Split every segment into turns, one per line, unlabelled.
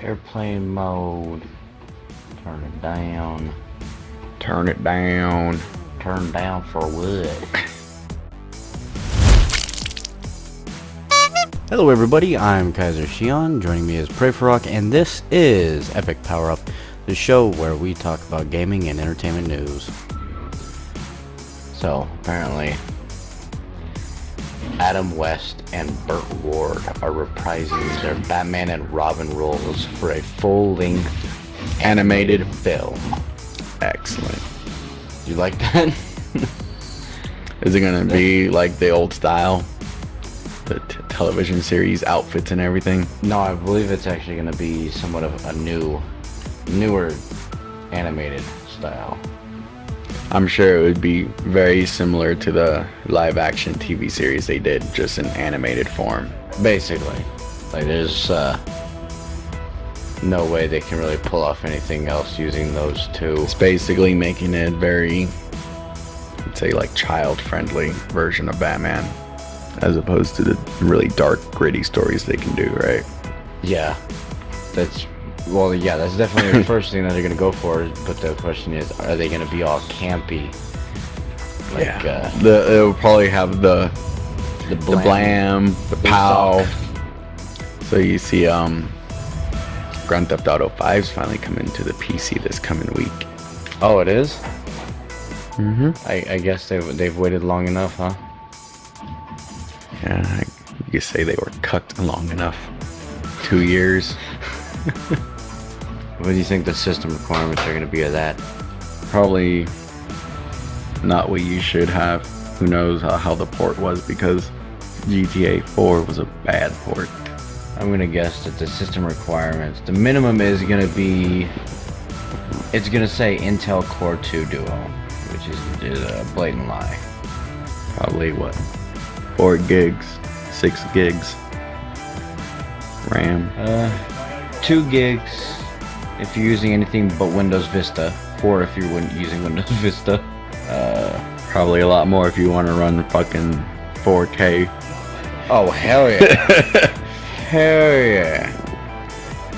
Airplane mode. Turn it down.
Turn it down.
Turn down for what?
Hello everybody, I'm Kaiser Shion, joining me is Pray for Rock, and this is Epic Power Up, the show where we talk about gaming and entertainment news.
So, apparently, Adam West and Burt Ward are reprising their Batman and Robin roles for a full-length animated film.
Excellent.
You like that?
Is it gonna be like the old style? The television series outfits and everything?
No, I believe it's actually going to be somewhat of a newer animated style.
I'm sure it would be very similar to the live action TV series they did, just in animated form.
Basically. Like, there's no way they can really pull off anything else using those two.
It's basically making it very, let's say, like child-friendly version of Batman, as opposed to the really dark, gritty stories they can do, right?
Yeah. That's definitely the first thing that they're going to go for, but the question is, are they going to be all campy? Like,
yeah. It'll probably have the blam, the pow. So you see, Grand Theft Auto 5's finally coming to the PC this coming week.
Oh, it is?
Mm-hmm.
I guess they've waited long enough, huh?
Yeah, you could say they were cucked long enough. 2 years.
What do you think the system requirements are going to be of that?
Probably not what you should have. Who knows how the port was, because GTA 4 was a bad port.
I'm going to guess that the system requirements, the minimum is going to be, it's going to say Intel Core 2 Duo, which is a blatant lie.
Probably what? 4 gigs, 6 gigs RAM.
2 gigs if you're using anything but Windows Vista. 4 if you're using Windows Vista.
Probably a lot more if you want to run fucking 4K.
Oh, hell yeah. Hell yeah.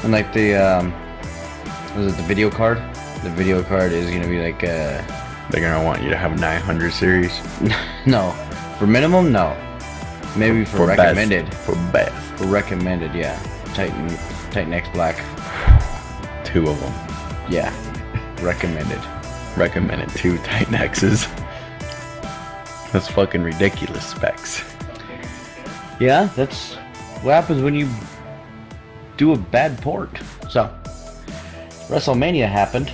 And like the, was it the video card? The video card is going to be like,
They're gonna want you to have 900 series.
no. For minimum, no. Maybe for recommended.
Best. For best.
For recommended, yeah. Titan X Black.
2 of them.
Yeah. Recommended.
Recommended 2 Titan X's. That's fucking ridiculous specs.
Yeah, that's what happens when you do a bad port. So, WrestleMania happened.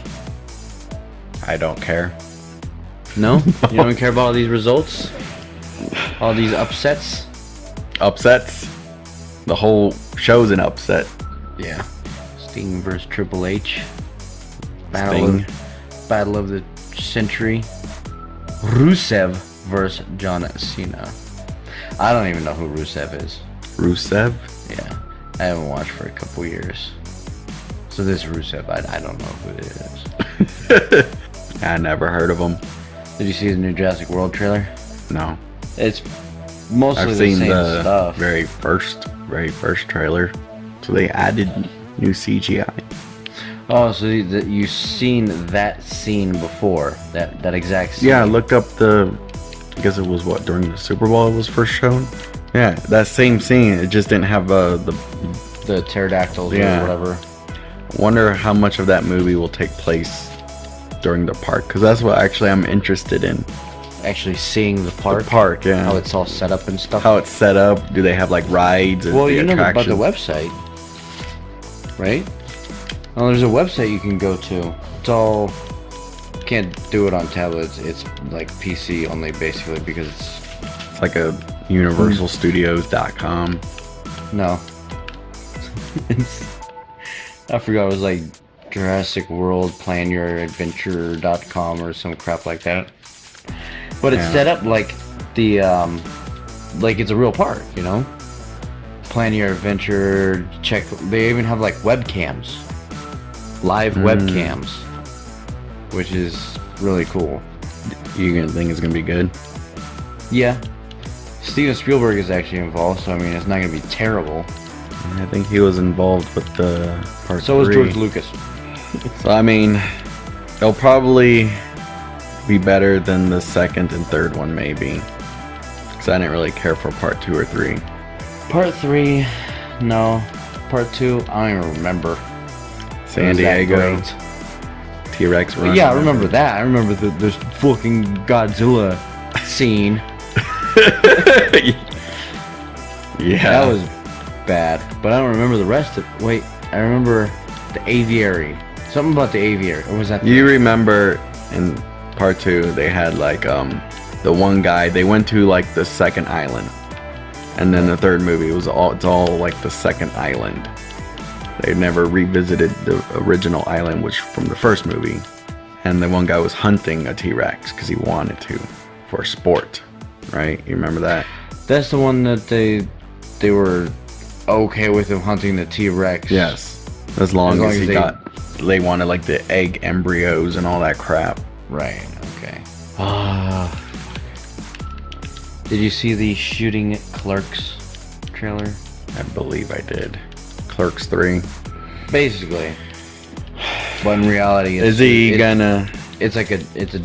I don't care.
No? You don't care about all these results? All these upsets?
Upsets? The whole show's an upset.
Yeah. Sting versus Triple H.
Sting.
Battle of the Century. Rusev versus John Cena. I don't even know who Rusev is.
Rusev?
Yeah. I haven't watched for a couple years. So this Rusev, I don't know who it is.
I never heard of him.
Did you see the new Jurassic World trailer?
No.
It's mostly
I've
the
seen
same
the
stuff.
very first trailer. So they added new CGI.
Oh, so you've seen that scene before? That exact scene?
Yeah, I looked up I guess it was during the Super Bowl it was first shown? Yeah, that same scene. It just didn't have
the pterodactyls or whatever.
Wonder how much of that movie will take place during the park, because that's what actually I'm interested in.
Actually seeing the park?
The park, yeah.
How it's all set up and stuff?
How it's set up. Do they have like rides and
well,
the
you know about
attractions?
the website, right? Well, there's a website you can go to. It's all... Can't do it on tablets. It's like PC only, basically, because
It's like a universalstudios.com.
No. I forgot, it was like Jurassic World PlanYourAdventure.com or some crap like that. But it's set up like the like it's a real park, you know? Plan your adventure, check, they even have like webcams. Live webcams. Which is really cool.
You gonna think it's gonna be good?
Yeah. Steven Spielberg is actually involved, so I mean it's not gonna be terrible.
I think he was involved with the part
So was
3.
George Lucas.
So I mean, it'll probably be better than the second and third one, maybe. Because I didn't really care for part 2 or 3.
Part 3, no. Part 2, I don't even remember.
San
It was that
Diego,
great.
T-Rex run.
Yeah, I remember that. I remember this fucking Godzilla scene.
Yeah.
That was bad. But I don't remember the rest of it. Wait, I remember the aviary. Something about the aviary. Or was that
You remember in part 2 they had like the one guy, they went to like the second island. And then the third movie it's all like the second island. They never revisited the original island, which from the first movie. And the one guy was hunting a T-Rex because he wanted to for sport, right? You remember that?
That's the one that they were okay with him hunting the T-Rex.
Yes. As long as they wanted like the egg embryos and all that crap.
Right, okay. Did you see the Shooting Clerks trailer?
I believe I did. Clerks 3.
Basically. But in reality,
Is he gonna...
It's like it's a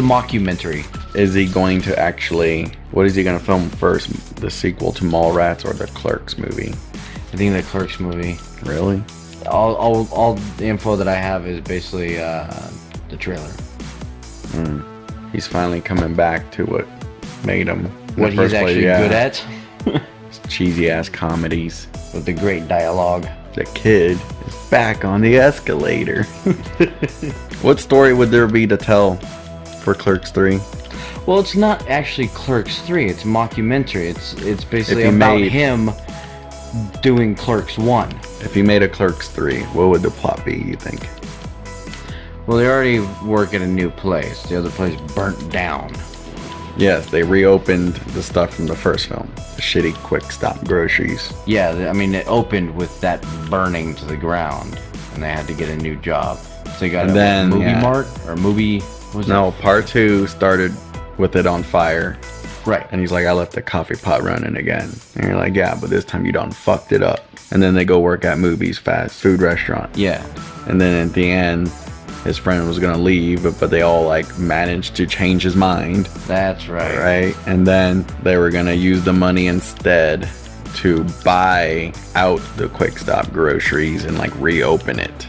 mockumentary.
Is he going to actually... What is he gonna film first? The sequel to Mallrats or the Clerks movie?
I think the Clerks movie.
Really?
All the info that I have is basically the trailer.
He's finally coming back to what made him...
What he's actually good at.
Cheesy ass comedies.
With the great dialogue.
The kid is back on the escalator. What story would there be to tell for Clerks 3?
Well, it's not actually Clerks 3. It's a mockumentary. It's basically
If you
about
made-
him doing Clerks 1.
If you made a Clerks 3, what would the plot be, you think?
Well, they already work at a new place. The other place burnt down.
Yes, they reopened the stuff from the first film. The shitty quick stop groceries.
Yeah, I mean, it opened with that burning to the ground, and they had to get a new job. So they got
And then,
Movie
yeah.
Mart or Movie. What was
No,
it?
part 2 started with it on fire.
Right.
And he's like, I left the coffee pot running again. And you're like, yeah, but this time you done fucked it up. And then they go work at Movies fast food restaurant.
Yeah.
And then at the end, his friend was gonna leave, but they all like managed to change his mind,
That's right.
right? And then they were gonna use the money instead to buy out the quick stop groceries and like reopen it.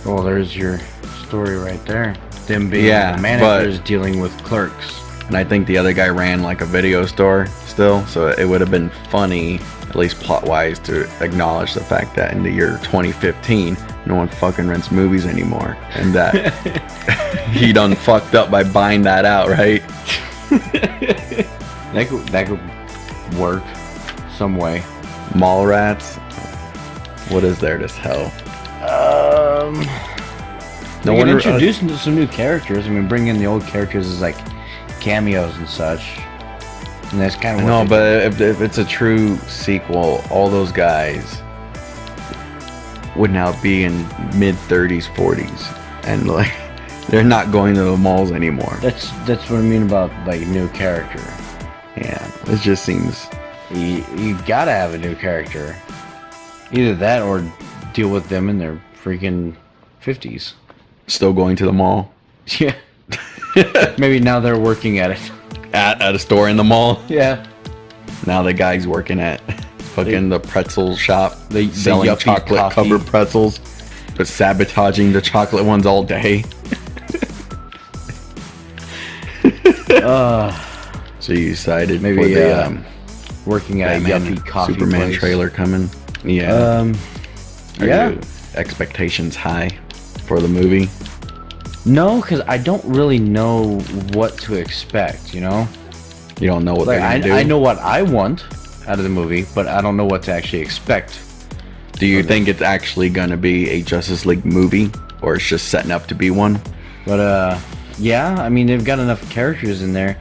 Well, there's your story right there. Them being
Yeah,
the managers dealing with clerks.
And I think the other guy ran like a video store still, so it would have been funny, at least plot-wise, to acknowledge the fact that in the year 2015, no one fucking rents movies anymore, and that he done fucked up by buying that out, right?
That could work some way.
Mallrats. What is there to tell?
No
one
introduce some new characters. I mean, bring in the old characters as like cameos and such. And that's kind of
No, but if it's a true sequel, all those guys would now be in mid-30s, 40s, and like they're not going to the malls anymore.
that's what I mean about like new character.
Yeah, it just seems.
You gotta have a new character. Either that or deal with them in their freaking 50s.
Still going to the mall
Yeah. Maybe now they're working at it.
at a store in the mall.
Yeah.
Now the guy's working at fucking the pretzel shop.
The
Selling
yuppie
chocolate
coffee.
covered pretzels, but sabotaging the chocolate ones all day. So you decided
Maybe,
for the
working at a
Batman
yuppie coffee
Superman
place.
trailer coming. Yeah. Are
Yeah.
your expectations high for the movie?
No, because I don't really know what to expect, you know?
You don't know what
Like,
they're gonna do.
I know what I want out of the movie, but I don't know what to actually expect.
Do you think it's actually gonna be a Justice League movie, or it's just setting up to be one?
But, yeah, I mean, they've got enough characters in there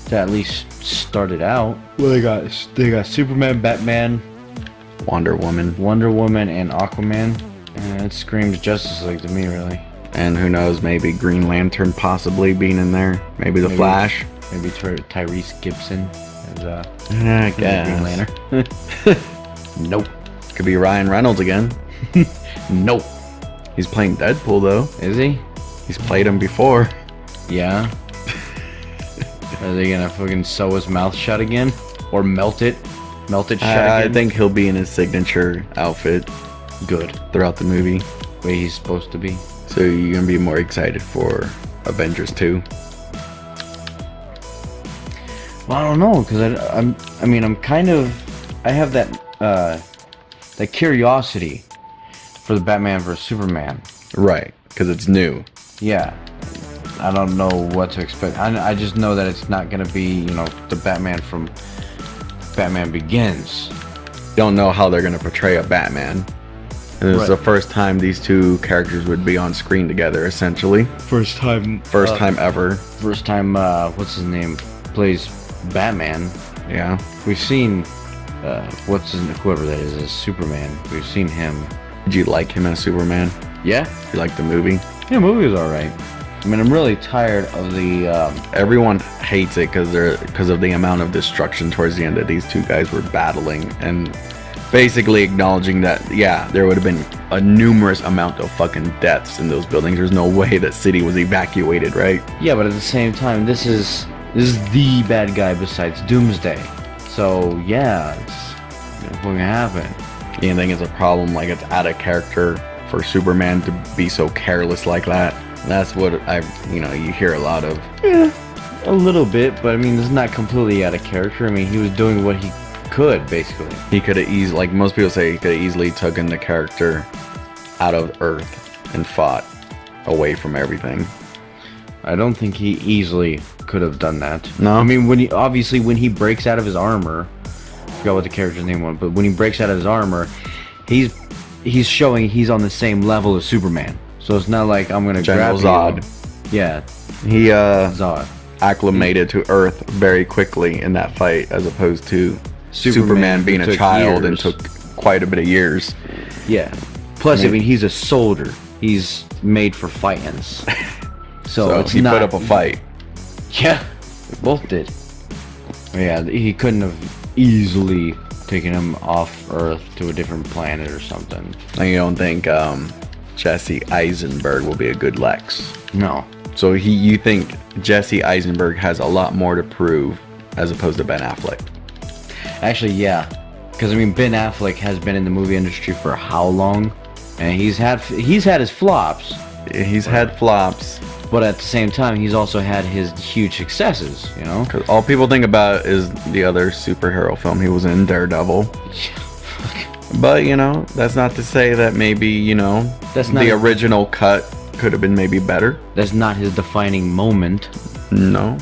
to at least start it out. Well, they got Superman, Batman,
Wonder Woman,
Wonder Woman, and Aquaman. And it screams Justice League to me, really.
and who knows, maybe Green Lantern possibly being in there. Maybe the
Maybe.
Flash.
Maybe Tyrese Gibson as
I
Green
guess.
Lantern. Nope.
Could be Ryan Reynolds again.
Nope.
He's playing Deadpool though.
Is he?
He's played him before.
Yeah. Are they gonna fucking sew his mouth shut again? Or melt it? Melt it shut
I
again?
think he'll be in his signature outfit
Good.
throughout the movie.
Way he's supposed to be.
So you're gonna be more excited for Avengers 2?
Well, I don't know, because I'm kind of, I have that curiosity for the Batman vs Superman.
Right, because it's new.
Yeah, I don't know what to expect. I just know that it's not gonna be, you know, the Batman from Batman Begins.
Don't know how they're gonna portray a Batman. And this is the
Right.
first time these two characters would be on screen together, essentially.
First time
Ever.
First time, what's his name, plays Batman.
Yeah.
We've seen, whoever that is, as Superman. We've seen him.
Did you like him as Superman?
Yeah?
Did you like the movie?
Yeah, the movie was alright. I mean, I'm really tired of the,
Everyone hates it because of the amount of destruction towards the end that these two guys were battling, and basically acknowledging that, yeah, there would have been a numerous amount of fucking deaths in those buildings. There's no way that city was evacuated, right?
yeah, but at the same time, this is the bad guy besides Doomsday. So, yeah, it's going to happen.
You think it's a problem, like it's out of character for Superman to be so careless like that? That's what you hear a lot of.
Yeah, a little bit, but I mean, it's not completely out of character. I mean, he was doing what he could, basically.
He could have easily, like most people say, he could have easily taken the character out of Earth and fought away from everything.
I don't think he easily could have done that.
No?
I mean, when he breaks out of his armor, I forgot what the character's name was, but when he breaks out of his armor, he's showing he's on the same level as Superman. So it's not like I'm gonna
General
grab you.
Zod.
Yeah,
He
Zod.
acclimated to Earth very quickly in that fight, as opposed to
Superman,
Superman being
it
a
took
child and
years.
took quite a bit of years.
Yeah. Plus,
I
I
mean-
mean, he's a soldier. He's made for fighting. So it's
he
not.
put up a fight.
Yeah, we both did. Yeah, he couldn't have easily taken him off Earth to a different planet or something.
And you don't think Jesse Eisenberg will be a good Lex?
No.
So you think Jesse Eisenberg has a lot more to prove as opposed to Ben Affleck?
Actually, yeah. Because, I mean, Ben Affleck has been in the movie industry for how long? And he's had his flops.
He's had flops.
But at the same time, he's also had his huge successes, you know?
Because all people think about is the other superhero film he was in, Daredevil. But, that's not to say that maybe,
That's not
the
a-
original cut could have been maybe better.
That's not his defining moment.
No.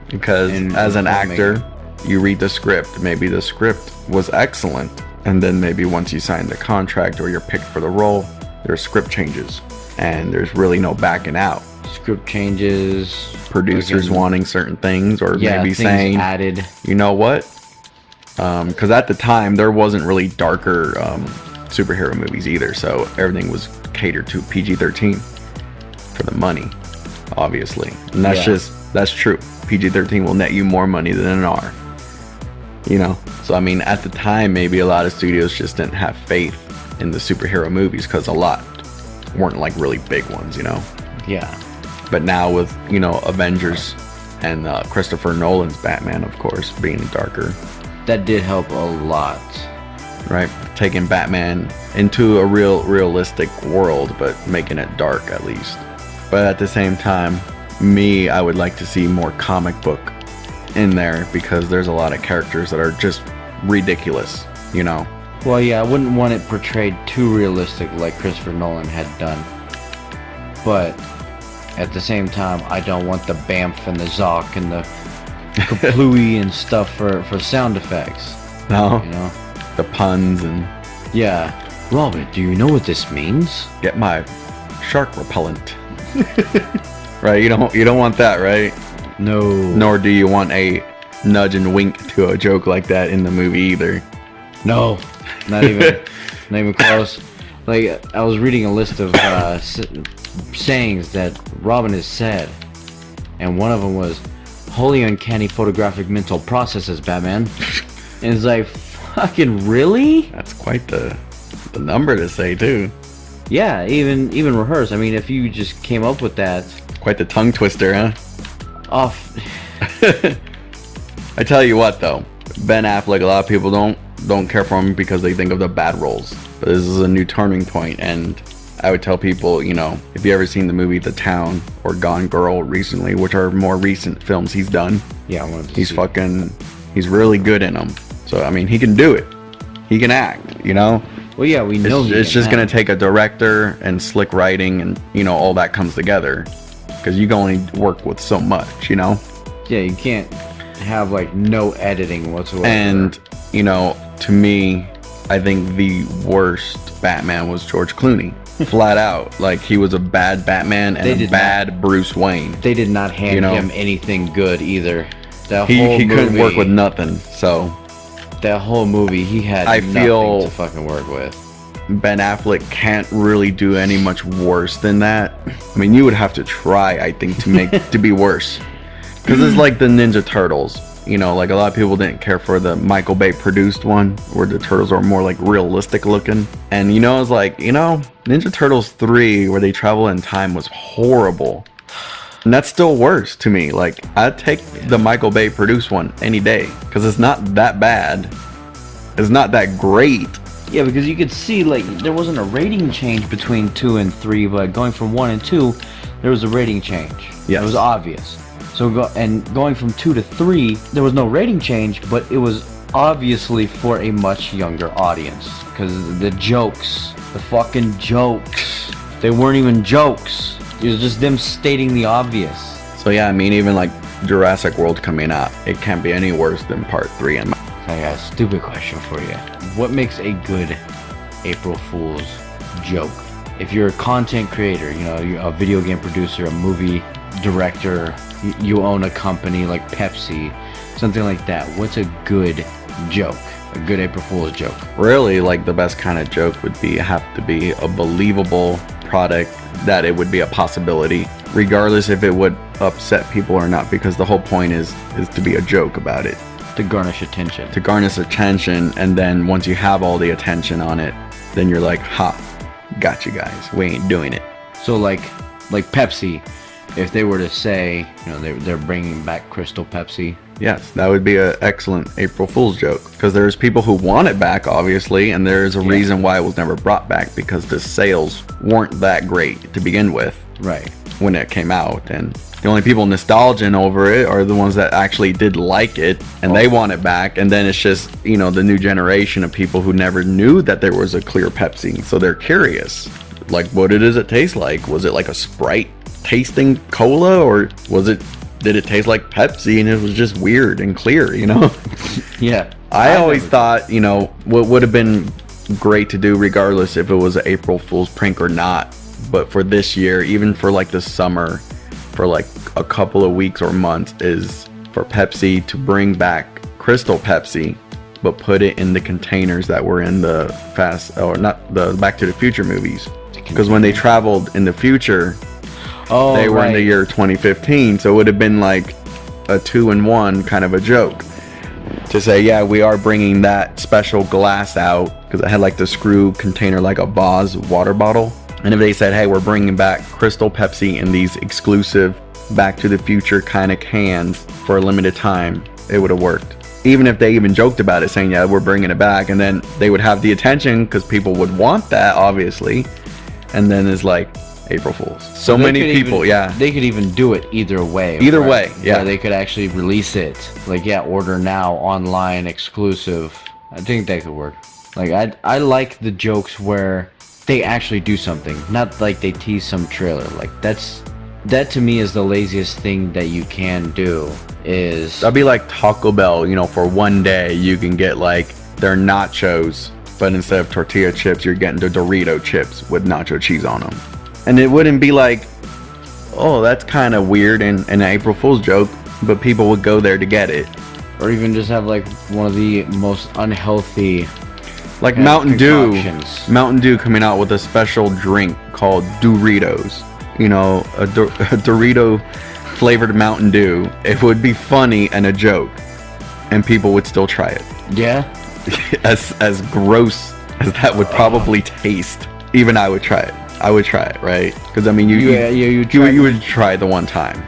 Because
In
as an
filmmaking.
actor, you read the script. Maybe the script was excellent. And then maybe once you sign the contract or you're picked for the role, there's script changes. And there's really no backing out.
Script changes.
Producers
fucking-
wanting certain things, or
yeah,
maybe
things
saying,
added.
you know what? Because at the time, there wasn't really darker superhero movies either. So everything was catered to PG-13 for the money, obviously. And that's true. PG-13 will net you more money than an R. So I mean, at the time, maybe a lot of studios just didn't have faith in the superhero movies because a lot weren't like really big ones,
Yeah.
But now with, Avengers and Christopher Nolan's Batman, of course, being darker,
That did help a lot.
right? Taking Batman into a realistic world, but making it dark at least. But at the same time, I would like to see more comic book in there because there's a lot of characters that are just ridiculous,
Well, yeah, I wouldn't want it portrayed too realistic like Christopher Nolan had done. But at the same time, I don't want the Bamf and the Zoc and the Kaplooey and stuff for sound effects.
No,
You know?
the puns and
Yeah. Robert, do you know what this means?
get my shark repellent. Right? You don't want that, right?
No.
Nor do you want a nudge and wink to a joke like that in the movie either.
No. Not even. Not even close. Like, I was reading a list of sayings that Robin has said, and one of them was, "Wholly uncanny photographic mental processes, Batman." And it's like, Fucking really?
That's quite the number to say too.
Yeah, even rehearse. I mean, if you just came up with that
Quite the tongue twister, huh?
off.
I tell you what though, Ben Affleck, a lot of people don't care for him because they think of the bad roles. But this is a new turning point, and I would tell people, you know, if you ever seen the movie The Town or Gone Girl recently, which are more recent films he's done,
Yeah, I wanted to
he's
see.
he's really good in them. So I mean, he can do it. He can act, you know.
Well, yeah, we know.
It's just gonna take a director and slick writing, and you know all that comes together, because you can only work with so much, you know.
Yeah, you can't have like no editing whatsoever.
And you know, to me, I think the worst Batman was George Clooney. Flat out, like he was a bad Batman and a bad Bruce Wayne.
They did not hand him anything good either. That
He
whole
couldn't
movie,
work with nothing. So
that whole movie. He had
I
nothing
feel
to fucking work with.
Ben Affleck can't really do any much worse than that. I mean, you would have to try, I think, to make to be worse. Because it's like the Ninja Turtles. You know, like a lot of people didn't care for the Michael Bay produced one, where the turtles are more like realistic looking. And you know, it's like, you know, Ninja Turtles 3, where they travel in time, was horrible. And that's still worse to me. Like, I'd take the Michael Bay produced one any day, because it's not that bad. It's not that great.
Yeah, because you could see like there wasn't a rating change between 2 and 3, but going from 1 and 2, there was a rating change.
Yes.
It was obvious. So going from 2 to 3, there was no rating change, but it was obviously for a much younger audience, because the jokes, the fucking jokes, they weren't even jokes. It was just them stating the obvious.
So yeah, I mean, even like Jurassic World coming out, it can't be any worse than Part 3. And
I got a stupid question for you. What makes a good April Fool's joke? If you're a content creator, you know, you're a video game producer, a movie director, you own a company like Pepsi, something like that, what's a good joke? A good April Fool's joke?
really, like the best kind of joke would have to be a believable product, that it would be a possibility, regardless if it would upset people or not, because the whole point is to be a joke about it.
To garnish attention.
To garnish attention, and then once you have all the attention on it, then you're like, ha, got you guys, we ain't doing it.
So like Pepsi, if they were to say, you know, they're bringing back Crystal Pepsi.
Yes, that would be an excellent April Fool's joke, because there's people who want it back, obviously, and there's a reason why it was never brought back, because the sales weren't that great to begin with.
Right.
When it came out, and the only people nostalging over it are the ones that actually did like it, and they want it back. And then it's just, you know, the new generation of people who never knew that there was a clear Pepsi, so they're curious, like, what does it taste like? Was it like a Sprite tasting cola, or did it taste like Pepsi and it was just weird and clear, you know?
Yeah.
I always thought, you know, what would have been great to do, regardless if it was an April Fool's prank or not, but for this year, even for like the summer, for like a couple of weeks or months, is for Pepsi to bring back Crystal Pepsi, but put it in the containers that were in the Back to the Future movies. Because when they traveled in the future, they were in the year 2015, so it would have been like a 2-in-1 kind of a joke to say, yeah, we are bringing that special glass out, because it had like the screw container, like a Boz water bottle. And if they said, hey, we're bringing back Crystal Pepsi in these exclusive Back to the Future kind of cans for a limited time, it would have worked. Even if they even joked about it, saying, yeah, we're bringing it back, and then they would have the attention because people would want that, obviously. And then it's like April Fools. So many people,
They could even do it either way.
Either way, yeah.
They could actually release it. Like, yeah, order now, online, exclusive. I think that could work. Like, I like the jokes where they actually do something, not like they tease some trailer. Like, that to me is the laziest thing that you can do.
That'd be like Taco Bell, you know, for one day you can get like their nachos, but instead of tortilla chips, you're getting the Dorito chips with nacho cheese on them. And it wouldn't be like, oh, that's kind of weird and an April Fool's joke, but people would go there to get it.
Or even just have like one of the most unhealthy,
like Mountain Dew coming out with a special drink called Doritos. You know, a Dorito flavored Mountain Dew. It would be funny and a joke, and people would still try it.
Yeah.
as gross as that would probably taste, even I would try it. I would try it, right? Because I mean, you would try the one time.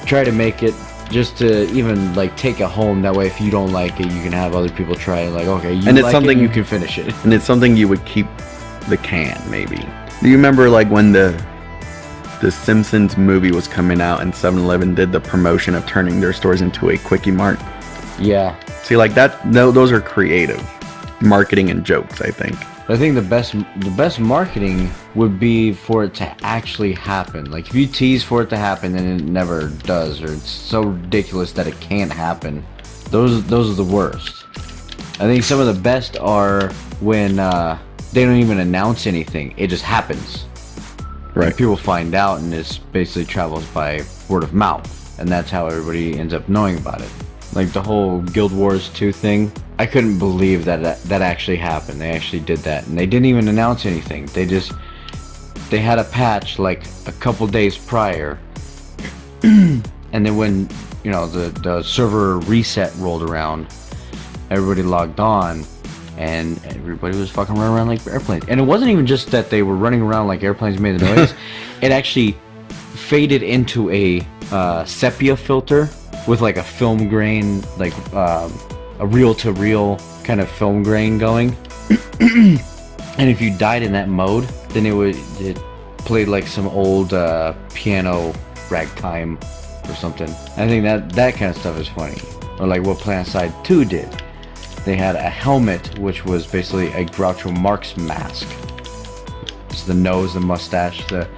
Try to make it just to even like take it home. That way, if you don't like it, you can have other people try it. Like, okay, you
and it's
like
something
it, you can finish it.
And it's something you would keep the can, maybe. Do you remember like when the Simpsons movie was coming out and 7-Eleven did the promotion of turning their stores into a Quickie Mart?
Yeah.
See, like that, those are creative marketing and jokes, I think.
I think the best marketing would be for it to actually happen. Like if you tease for it to happen and it never does, or it's so ridiculous that it can't happen, those are the worst. I think some of the best are when they don't even announce anything; it just happens.
Right.
And people find out, and it basically travels by word of mouth, and that's how everybody ends up knowing about it. Like the whole Guild Wars 2 thing, I couldn't believe that actually happened. They actually did that, and they didn't even announce anything. They had a patch like a couple days prior, and then when the server reset rolled around, everybody logged on, and everybody was fucking running around like airplanes. And it wasn't even just that they were running around like airplanes made the noise. It actually faded into a sepia filter with like a film grain, like a reel-to-reel kind of film grain going. And if you died in that mode, then it played like some old piano ragtime or something. I think that kind of stuff is funny. Or like what PlanetSide 2 did. They had a helmet which was basically a Groucho Marx mask. It's the nose, the mustache, the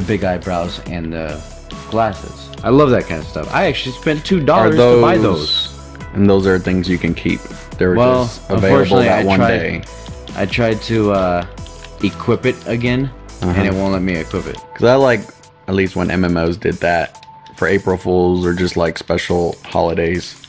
big eyebrows, and the glasses. I love that kind of stuff. I actually spent $2 to buy those.
And those are things you can keep. They're just available that one day.
I tried to equip it again, and it won't let me equip it.
Because I like, at least when MMOs did that, for April Fools or just like special holidays,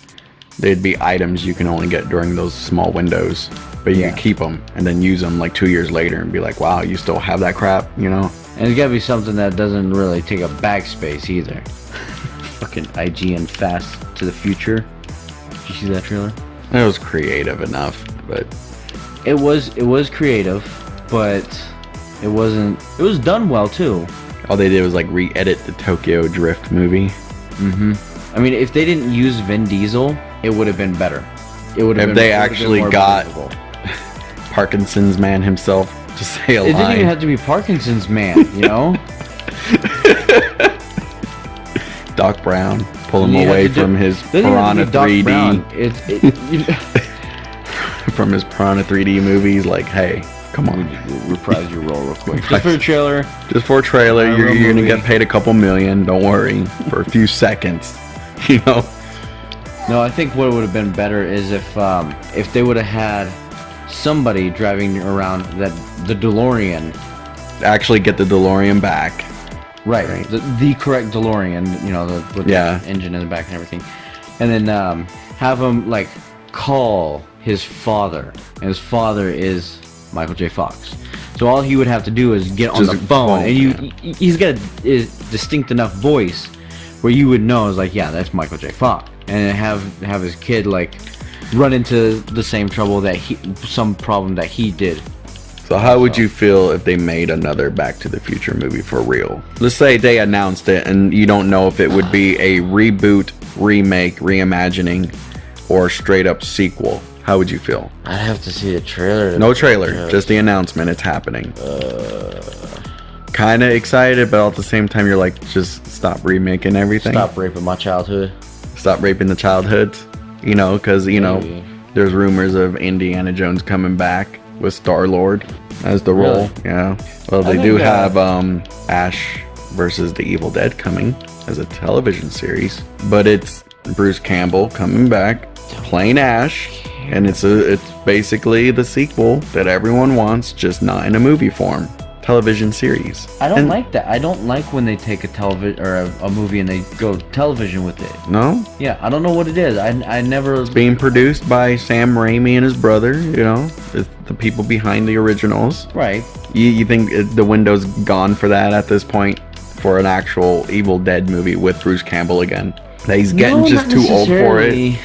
they'd be items you can only get during those small windows. But you can keep them and then use them like 2 years later and be like, wow, you still have that crap, you know?
And it's gotta be something that doesn't really take up bag space either. Fucking IGN Fast to the Future. Did you see that trailer?
It was creative enough, but
it was creative, but it wasn't. It was done well too.
All they did was like re-edit the Tokyo Drift movie.
I mean, if they didn't use Vin Diesel, it would have been better. It would have
if
been.
They actually got
believable.
Parkinson's man himself to say a line.
It didn't even have to be Parkinson's man, you know.
Doc Brown, pull him away from his Piranha 3D. From his Piranha 3D movies, like, hey, come on.
Reprise your role real quick. Just for a trailer.
Just for a trailer, you're gonna get paid a couple million. Don't worry, for a few seconds, you know.
No, I think what would have been better is if they would have had somebody driving around the DeLorean.
Actually, get the DeLorean back.
Right. The correct DeLorean, with the engine in the back and everything. And then have him, like, call his father. And his father is Michael J. Fox. So all he would have to do is get on the phone. And he's got a distinct enough voice where you would know, it's like, yeah, that's Michael J. Fox. And have his kid, like, run into the same trouble some problem that he did.
So how would you feel if they made another Back to the Future movie for real? Let's say they announced it and you don't know if it would be a reboot, remake, reimagining, or straight up sequel. How would you feel?
I'd have to see the trailer.
No trailer, just the announcement. It's happening. Kind of excited, but at the same time you're like, just stop remaking everything.
Stop raping my childhood.
Stop raping the childhoods. Because, there's rumors of Indiana Jones coming back with Star-Lord as the role.
Really?
Yeah. Well, they do have Ash versus the Evil Dead coming as a television series, but it's Bruce Campbell coming back playing Ash, and it's basically the sequel that everyone wants, just not in a movie form. Television series.
I don't like that. I don't like when they take a television or a movie and they go television with it.
No?
Yeah, I don't know what it is. I never.
It's being produced by Sam Raimi and his brother. It's the people behind the originals.
Right.
You think the window's gone for that at this point, for an actual Evil Dead movie with Bruce Campbell again? That he's getting just too old for it.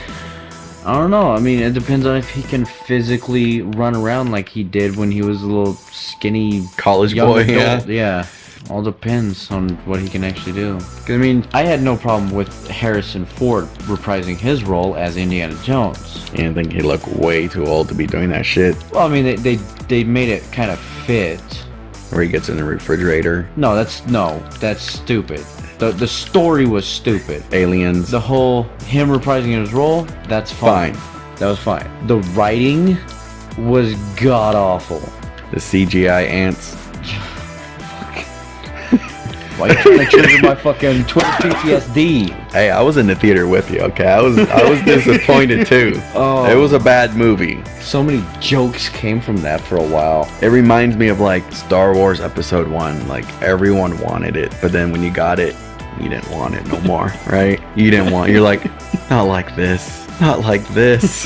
I don't know. I mean, it depends on if he can physically run around like he did when he was a little skinny
College
young
boy,
adult. Yeah. All depends on what he can actually do. 'Cause, I mean, I had no problem with Harrison Ford reprising his role as Indiana Jones.
I think he looked way too old to be doing that shit.
Well, I mean, they made it kind of fit.
Where he gets in the refrigerator.
No, that's stupid. The story was stupid.
Aliens.
The whole him reprising his role, that's fine. That was fine. The writing was god awful.
The CGI ants.
Why you trying to trigger my fucking Twitter PTSD?
Hey, I was in the theater with you, okay? I was disappointed too.
Oh.
It was a bad movie.
So many jokes came from that for a while.
It reminds me of like Star Wars Episode 1. Like everyone wanted it, but then when you got it, you didn't want it no more, right? You didn't want. You're like, not like this, not like this.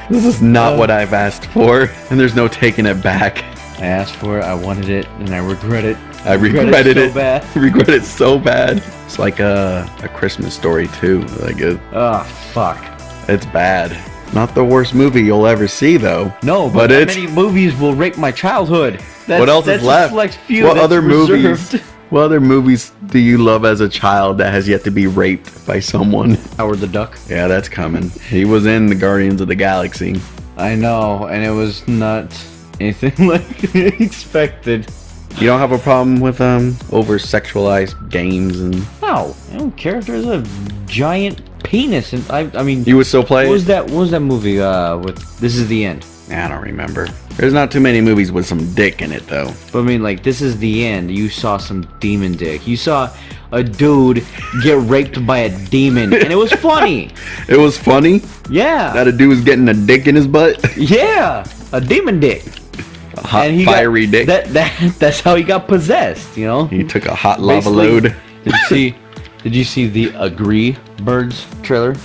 This is not what I've asked for, and there's no taking it back.
I asked for it, I wanted it, and I regret it.
I regretted it.
So bad.
Regret it so bad. It's like a Christmas Story too. Like
Oh, fuck.
it's bad. Not the worst movie you'll ever see though.
No,
but
but how
it's
many movies will rape my childhood?
what else is left?
A select few
What
that's
other movies?
reserved.
What other movies do you love as a child that has yet to be raped by someone?
Howard the Duck.
Yeah, that's coming. He was in the Guardians of the Galaxy.
I know, and it was not anything like expected.
You don't have a problem with over sexualized games and
No, I don't care if there's a giant penis, and I mean,
you would still play
what
it?
was that movie with This Is the End?
I don't remember. There's not too many movies with some dick in it though.
But I mean, like, This Is the End. You saw some demon dick. You saw a dude get raped by a demon, and it was funny.
It was funny
Yeah,
that a dude was getting a dick in his butt.
yeah, a demon dick.
A hot
And he
fiery
got,
dick.
That's how he got possessed. You know.
He took a hot lava
Basically,
load.
Did you see the Agree Birds trailer?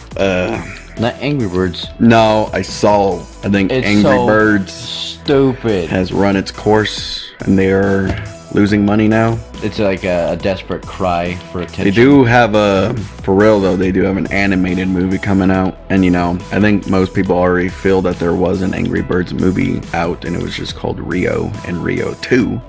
Not Angry Birds.
No, I saw. I think
It's
Angry
so
Birds
stupid.
has run its course, and they are losing money now.
It's like a desperate cry for attention.
They do have for real though, they do have an animated movie coming out. And you know, I think most people already feel that there was an Angry Birds movie out, and it was just called Rio and Rio 2,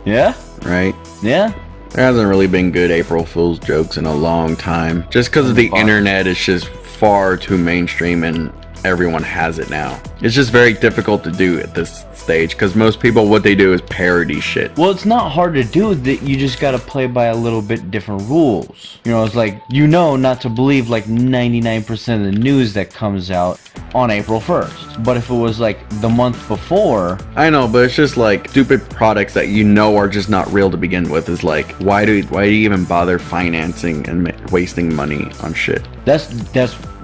Yeah.
right?
Yeah.
There hasn't really been good April Fool's jokes in a long time. Just because of the internet is just far too mainstream and everyone has it now. It's just very difficult to do at this stage because most people, what they do is parody shit.
Well, it's not hard to do. That you just gotta play by a little bit different rules. You know, it's like not to believe like 99% of the news that comes out on April 1st. But if it was like the month before,
I know, but it's just like stupid products that you know are just not real to begin with. Is like, why do you even bother financing and wasting money on shit?
that's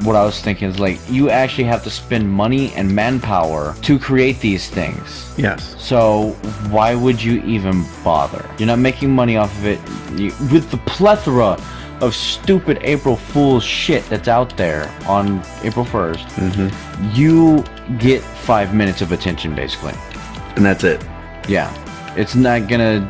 what I was thinking. Is like you actually have to spend money and manpower to create these things.
Yes.
So why would you even bother? You're not making money off of it. With the plethora of stupid April Fool's shit that's out there on April 1st, you get 5 minutes of attention basically.
And that's it.
Yeah. It's not gonna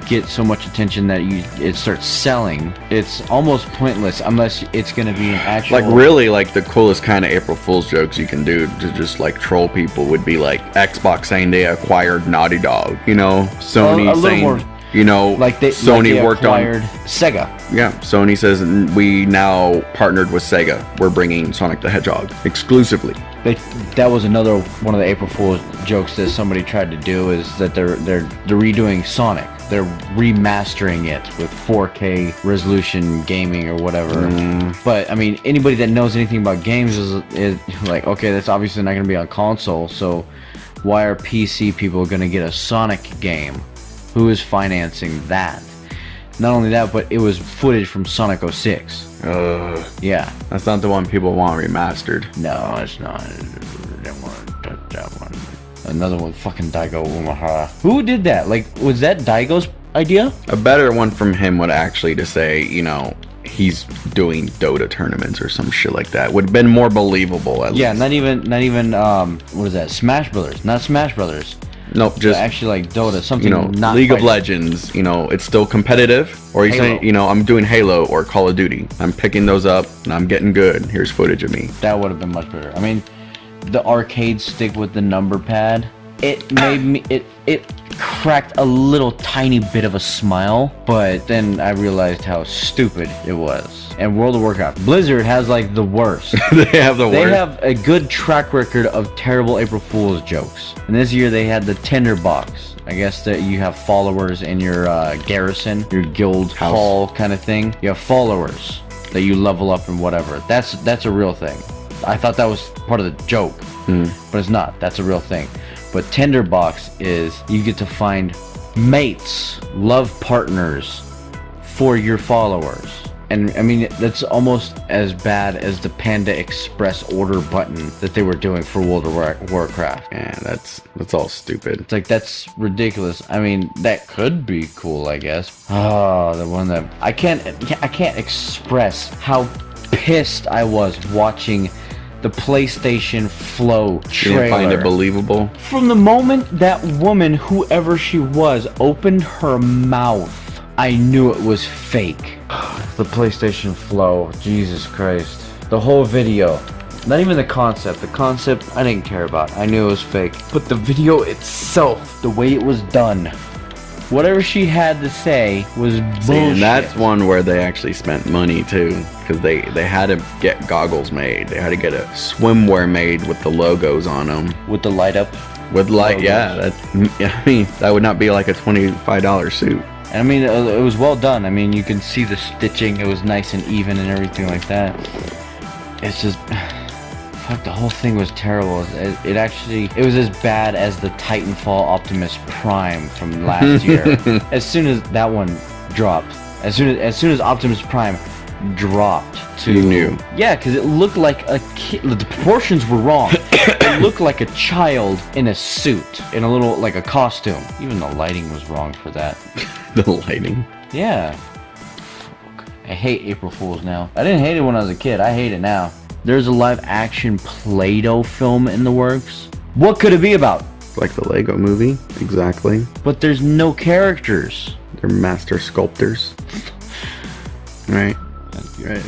get so much attention that it starts selling. It's almost pointless unless it's gonna be an actual,
Like really, like the coolest kind of April Fool's jokes you can do to just like troll people would be like Xbox saying they acquired Naughty Dog, you know, Sony
a little
saying,
more,
you know,
like
Sony worked
acquired
on
Sega.
Yeah, Sony says we now partnered with Sega. We're bringing Sonic the Hedgehog exclusively.
That was another one of the April Fool's jokes that somebody tried to do, is that they're redoing Sonic. They're remastering it with 4K resolution gaming or whatever. But I mean, anybody that knows anything about games is like, okay, that's obviously not going to be on console. So why are PC people going to get a Sonic game? Who is financing that? Not only that, but it was footage from Sonic 06. Yeah.
That's not the one people want remastered.
No, it's not. They want to touch that one. Another one, fucking Daigo Umehara. Who did that? Like, was that Daigo's idea?
A better one from him would actually to say, you know, he's doing Dota tournaments or some shit like that. Would have been more believable at
Yeah,
least.
not even what is that? Smash Brothers. Not Smash Brothers.
Nope, just
actually like Dota, something not
League of
fighting.
Legends. It's still competitive. Or you say,
Halo.
I'm doing Halo or Call of Duty. I'm picking those up and I'm getting good. Here's footage of me.
That would have been much better. I mean, the arcade stick with the number pad, it made me it cracked a little tiny bit of a smile, but then I realized how stupid it was. And World of Warcraft, Blizzard has like the worst.
They have the worst.
They have a good track record of terrible April Fool's jokes. And this year they had the Tinderbox. I guess that you have followers in your garrison, your guild hall kind of thing. You have followers that you level up and whatever. That's a real thing. I thought that was part of the joke, but it's not. That's a real thing. But Tinderbox is you get to find mates, love partners for your followers. And I mean, that's almost as bad as the Panda Express order button that they were doing for World of Warcraft.
Yeah, that's all stupid.
It's like, that's ridiculous. I mean, that could be cool, I guess. Oh, the one that I can't express how pissed I was watching the PlayStation Flow trailer.
You didn't find it believable?
From the moment that woman, whoever she was, opened her mouth, I knew it was fake. The PlayStation Flow, Jesus Christ. The whole video. Not even the concept. The concept I didn't care about. I knew it was fake. But the video itself, the way it was done, whatever she had to say was bullshit.
See, and that's one where they actually spent money too, because they had to get goggles made. They had to get a swimwear made with the logos on them.
With the light up.
With light,
logos.
yeah. I mean, that would not be like a $25 suit.
And I mean, it was well done. I mean, you can see the stitching. It was nice and even and everything like that. It's just, fuck, the whole thing was terrible. It was as bad as the Titanfall Optimus Prime from last year. As soon as that one dropped, as soon as Optimus Prime dropped to,
you knew.
Yeah, because it looked like a kid. The proportions were wrong. It looked like a child in a suit, in a little, like a costume. Even the lighting was wrong for that.
The lighting.
Yeah. I hate April Fools now. I didn't hate it when I was a kid. I hate it now. There's a live action Play-Doh film in the works. What could it be about?
Like the Lego movie, exactly.
But there's no characters.
They're master sculptors. Right.
Right.